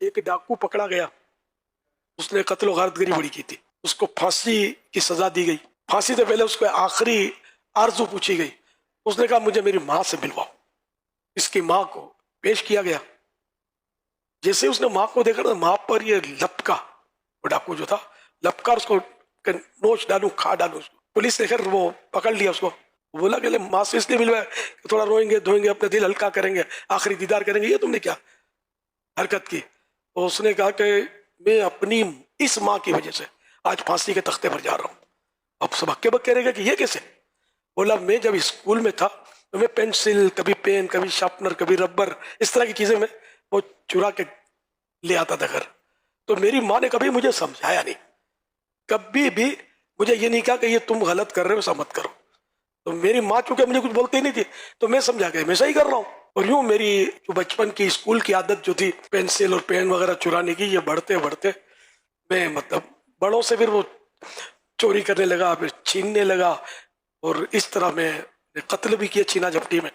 ایک ڈاکو پکڑا گیا، اس نے قتل و غارت گری بڑی کی تھی، اس کو پھانسی کی سزا دی گئی۔ پھانسی سے پہلے اس کو آخری آرزو پوچھی گئی، اس نے کہا مجھے میری ماں سے ملواؤ۔ اس کی ماں کو پیش کیا گیا، جیسے اس نے ماں کو دیکھا نا، ماں پر یہ لپکا، وہ ڈاکو جو تھا لپکا، اس کو کہ نوچ ڈالوں کھا ڈالوں اس کو۔ پولیس نے خیر وہ پکڑ لیا اس کو، بولا کہ ماں سے اس لیے ملوایا کہ تھوڑا روئیں گے دھوئیں گے، اپنے دل ہلکا کریں گے، آخری دیدار کریں گے۔ یہ تم نے کیا حرکت کی؟ تو اس نے کہا کہ میں اپنی اس ماں کی وجہ سے آج پھانسی کے تختے پر جا رہا ہوں۔ اب سب ہکے بکے رہے گا کہ یہ کیسے؟ بولا میں جب اسکول میں تھا تو میں پینسل، کبھی پین، کبھی شارپنر، کبھی ربر، اس طرح کی چیزیں میں وہ چرا کے لے آتا تھا گھر، تو میری ماں نے کبھی مجھے سمجھایا نہیں، کبھی بھی مجھے یہ نہیں کہا کہ یہ تم غلط کر رہے ہو، ایسا مت کرو۔ تو میری ماں چونکہ مجھے کچھ بولتی نہیں تھی تو میں سمجھا کہ میں صحیح کر رہا ہوں۔ اور یوں میری جو بچپن کی اسکول کی عادت جو تھی پینسل اور پین وغیرہ چرانے کی، یہ بڑھتے بڑھتے میں مطلب بڑوں سے پھر وہ چوری کرنے لگا، پھر چھیننے لگا، اور اس طرح میں قتل بھی کیا چھینا جھپٹی میں،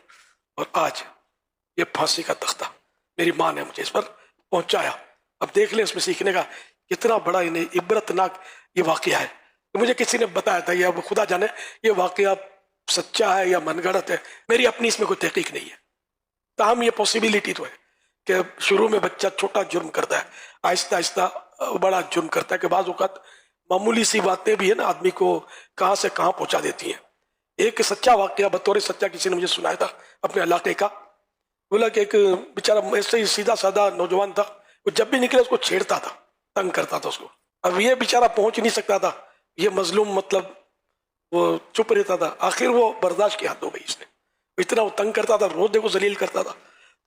اور آج یہ پھانسی کا تختہ میری ماں نے مجھے اس پر پہنچایا۔ اب دیکھ لیں اس میں سیکھنے کا کتنا بڑا انہیں عبرتناک یہ واقعہ ہے۔ مجھے کسی نے بتایا تھا، یہ اب خدا جانے یہ واقعہ سچا ہے یا من گھڑت ہے، میری اپنی اس میں کوئی تحقیق نہیں ہے، تاہم یہ پاسبلٹی تو ہے کہ شروع میں بچہ چھوٹا جرم کرتا ہے، آہستہ آہستہ بڑا جرم کرتا ہے، کہ بعض اوقات معمولی سی باتیں بھی ہے نا آدمی کو کہاں سے کہاں پہنچا دیتی ہیں۔ ایک سچا واقعہ بطور سچا کسی نے مجھے سنایا تھا اپنے علاقے کا، بولا کہ ایک بیچارہ ایسے ہی سیدھا سادہ نوجوان تھا، وہ جب بھی نکلے اس کو چھیڑتا تھا، تنگ کرتا تھا اس کو۔ اب یہ بیچارہ پہنچ نہیں سکتا تھا، یہ مظلوم مطلب وہ چپ رہتا تھا، آخر وہ برداشت کی حد ہو گئی اس نے، اتنا وہ تنگ کرتا تھا، روز دیکھو ذلیل کرتا تھا۔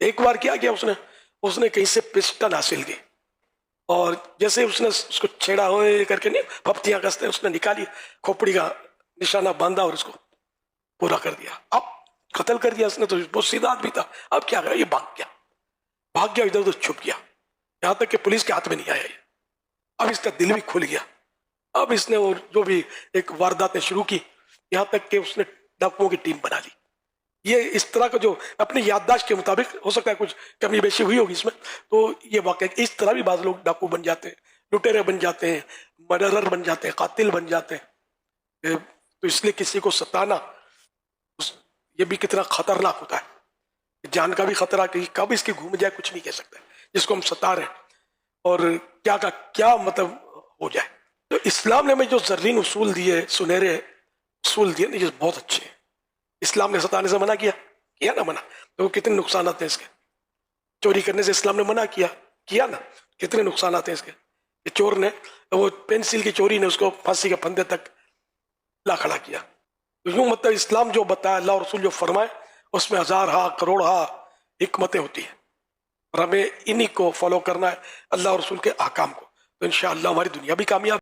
ایک بار کیا کیا اس نے کہیں سے پسٹن حاصل کی، اور جیسے اس نے اس کو چھیڑا ہوئے کر کے نہیں پھپتیاں کستے، اس نے نکالی، کھوپڑی کا نشانہ باندھا اور اس کو پورا کر دیا۔ اب قتل کر دیا اس نے، تو بہت سیدھا آدمی تھا، اب کیا کرا، یہ بھاگ گیا ادھر ادھر چھپ گیا، یہاں تک کہ پولیس کے ہاتھ میں نہیں آیا یہ۔ اب اس کا دل بھی کھل گیا، اب اس نے وہ جو بھی ایک وارداتیں شروع کی، یہاں تک کہ اس نے ڈاکوؤں کی ٹیم بنا لی۔ یہ اس طرح کا جو اپنی یادداشت کے مطابق، ہو سکتا ہے کچھ کمی بیشی ہوئی ہوگی اس میں، تو یہ واقعہ اس طرح بھی بعض لوگ ڈاکو بن جاتے ہیں، لٹیرے بن جاتے ہیں، مرڈرر بن جاتے ہیں، قاتل بن جاتے ہیں۔ تو اس لیے کسی کو ستانا یہ بھی کتنا خطرناک ہوتا ہے، جان کا بھی خطرہ، کہ کب اس کی گھوم جائے کچھ نہیں کہہ سکتے، جس کو ہم ستا رہے ہیں، اور کیا کا کیا مطلب ہو جائے۔ تو اسلام نے ہمیں جو زرین اصول دیے، سنہرے اصول دیے، یہ بہت اچھے ہیں۔ اسلام نے ستانے سے منع کیا نا منع، تو وہ کتنے نقصانات ہیں اس کے۔ چوری کرنے سے اسلام نے منع کیا نا، کتنے نقصانات ہیں اس کے۔ کہ چور نے وہ پینسل کی چوری نے اس کو پھانسی کے پھندے تک لا کھڑا کیا۔ تو یوں مطلب اسلام جو بتایا، اللہ اور رسول جو فرمائے، اس میں ہزارہا کروڑہا حکمتیں ہوتی ہیں، اور ہمیں انہی کو فالو کرنا ہے، اللہ اور رسول کے احکام کو۔ تو انشاءاللہ ہماری دنیا بھی کامیاب